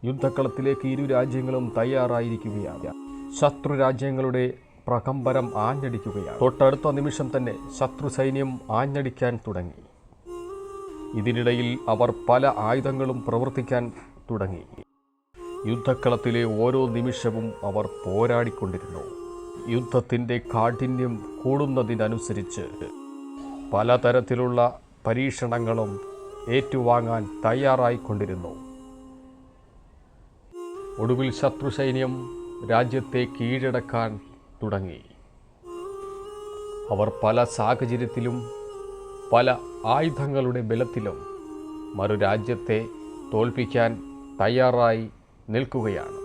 യുദ്ധക്കളത്തിലേക്ക് ഇരു രാജ്യങ്ങളും തയ്യാറായിരിക്കുകയാണ്. ശത്രു രാജ്യങ്ങളുടെ പ്രകമ്പനം ആഞ്ഞടിക്കുകയാണ്. തൊട്ടടുത്ത നിമിഷം തന്നെ ശത്രു സൈന്യം ആഞ്ഞടിക്കാൻ തുടങ്ങി. ഇതിനിടയിൽ അവർ പല ആയുധങ്ങളും പ്രവർത്തിക്കാൻ തുടങ്ങി. യുദ്ധക്കളത്തിലെ ഓരോ നിമിഷവും അവർ പോരാടിക്കൊണ്ടിരുന്നു. യുദ്ധത്തിൻ്റെ കാഠിന്യം കൂടുന്നതിനനുസരിച്ച് പലതരത്തിലുള്ള പരീക്ഷണങ്ങളും ഏറ്റുവാങ്ങാൻ തയ്യാറായിക്കൊണ്ടിരുന്നു. ഒടുവിൽ ശത്രു സൈന്യം രാജ്യത്തെ കീഴടക്കാൻ തുടങ്ങി. അവർ പല സാഹചര്യത്തിലും പല ആയുധങ്ങളുടെ ബലത്തിലും മറുരാജ്യത്തെ തോൽപ്പിക്കാൻ തയ്യാറായി നിൽക്കുകയാണ്.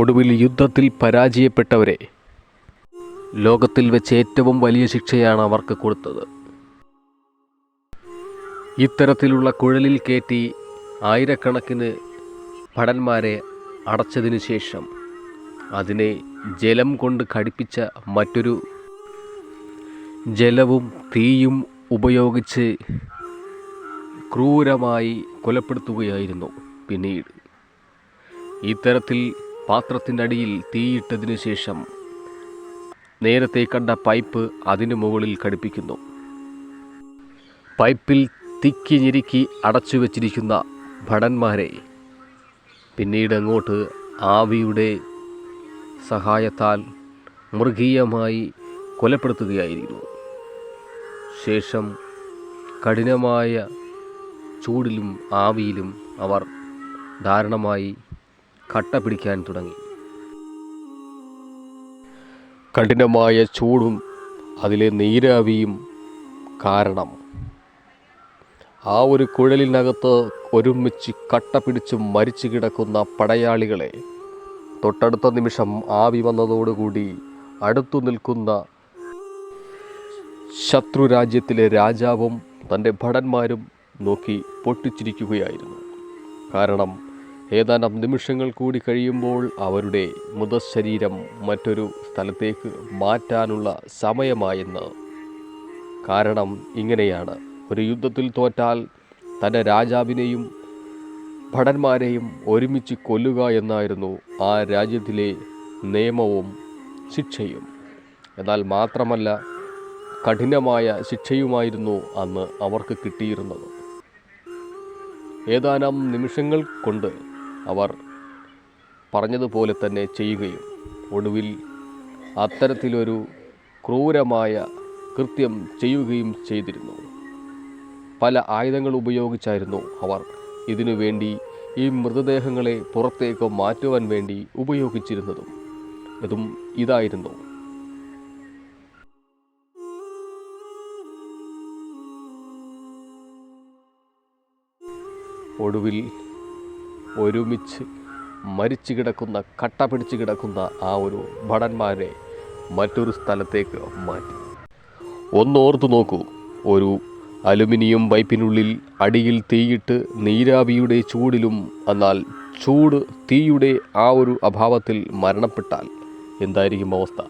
ഒടുവിൽ യുദ്ധത്തിൽ പരാജയപ്പെട്ടവരെ ലോകത്തിൽ വെച്ച് ഏറ്റവും വലിയ ശിക്ഷയാണ് അവർക്ക് കൊടുത്തത്. ഇത്തരത്തിലുള്ള കുഴലിൽ കയറ്റി ആയിരക്കണക്കിന് ഭടന്മാരെ അടച്ചതിനു ശേഷം അതിനെ ജലം കൊണ്ട് ഘടിപ്പിച്ച മറ്റൊരു ജലവും തീയും ഉപയോഗിച്ച് ക്രൂരമായി കൊലപ്പെടുത്തുകയായിരുന്നു. പിന്നീട് ഇത്തരത്തിൽ പാത്രത്തിൻ്റെ അടിയിൽ തീയിട്ടതിനു ശേഷം നേരത്തെ കണ്ട പൈപ്പ് അതിനു മുകളിൽ ഘടിപ്പിക്കുന്നു. പൈപ്പിൽ തിക്കി ഞെരുക്കി അടച്ചു വച്ചിരിക്കുന്ന ഭടന്മാരെ പിന്നീട് അങ്ങോട്ട് ആവിയുടെ സഹായത്താൽ മൃഗീയമായി കൊലപ്പെടുത്തുകയായിരുന്നു. ശേഷം കഠിനമായ ചൂടിലും ആവിയിലും അവർ ദാരുണമായി കട്ട പിടിക്കാൻ തുടങ്ങി. കഠിനമായ ചൂടും അതിലെ നീരാവിയും കാരണം ആ ഒരു കുഴലിനകത്ത് ഒരുമിച്ച് കട്ട പിടിച്ച് മരിച്ചു കിടക്കുന്ന പടയാളികളെ തൊട്ടടുത്ത നിമിഷം ആവി വന്നതോടുകൂടി അടുത്തു നിൽക്കുന്ന ശത്രു രാജ്യത്തിലെ രാജാവും തൻ്റെ ഭടന്മാരും നോക്കി പൊട്ടിച്ചിരിക്കുകയായിരുന്നു. കാരണം ഏതാനും നിമിഷങ്ങൾ കൂടി കഴിയുമ്പോൾ അവരുടെ മൃതശരീരം മറ്റൊരു സ്ഥലത്തേക്ക് മാറ്റാനുള്ള സമയമായെന്ന്. കാരണം ഇങ്ങനെയാണ്, ഒരു യുദ്ധത്തിൽ തോറ്റാൽ തൻ്റെ രാജാവിനെയും ഭടന്മാരെയും ഒരുമിച്ച് കൊല്ലുക എന്നായിരുന്നു ആ രാജ്യത്തിലെ നിയമവും ശിക്ഷയും. എന്നാൽ മാത്രമല്ല, കഠിനമായ ശിക്ഷയുമായിരുന്നു അന്ന് അവർക്ക് കിട്ടിയിരുന്നത്. ഏതാനും നിമിഷങ്ങൾ കൊണ്ട് അവർ പറഞ്ഞതുപോലെ തന്നെ ചെയ്യുകയും ഒടുവിൽ അത്തരത്തിലൊരു ക്രൂരമായ കൃത്യം ചെയ്യുകയും ചെയ്തിരുന്നു. പല ആയുധങ്ങൾ ഉപയോഗിച്ചായിരുന്നു അവർ ഇതിനു വേണ്ടി ഈ മൃതദേഹങ്ങളെ പുറത്തേക്ക് മാറ്റുവാൻ വേണ്ടി ഉപയോഗിച്ചിരുന്നതും. ഇതും ഇതായിരുന്നു. ഒടുവിൽ ഒരുമിച്ച് മരിച്ചു കിടക്കുന്ന കട്ട പിടിച്ച് കിടക്കുന്ന ആ ഒരു ഭടന്മാരെ മറ്റൊരു സ്ഥലത്തേക്ക് മാറ്റി. ഒന്നോർത്തു നോക്കൂ, ഒരു അലുമിനിയം പൈപ്പിനുള്ളിൽ അടിയിൽ തീയിട്ട് നീരാവിയുടെ ചൂടിലും, എന്നാൽ ചൂട് തീയുടെ ആ ഒരു അഭാവത്തിൽ മരണപ്പെട്ടാൽ എന്തായിരിക്കും അവസ്ഥ?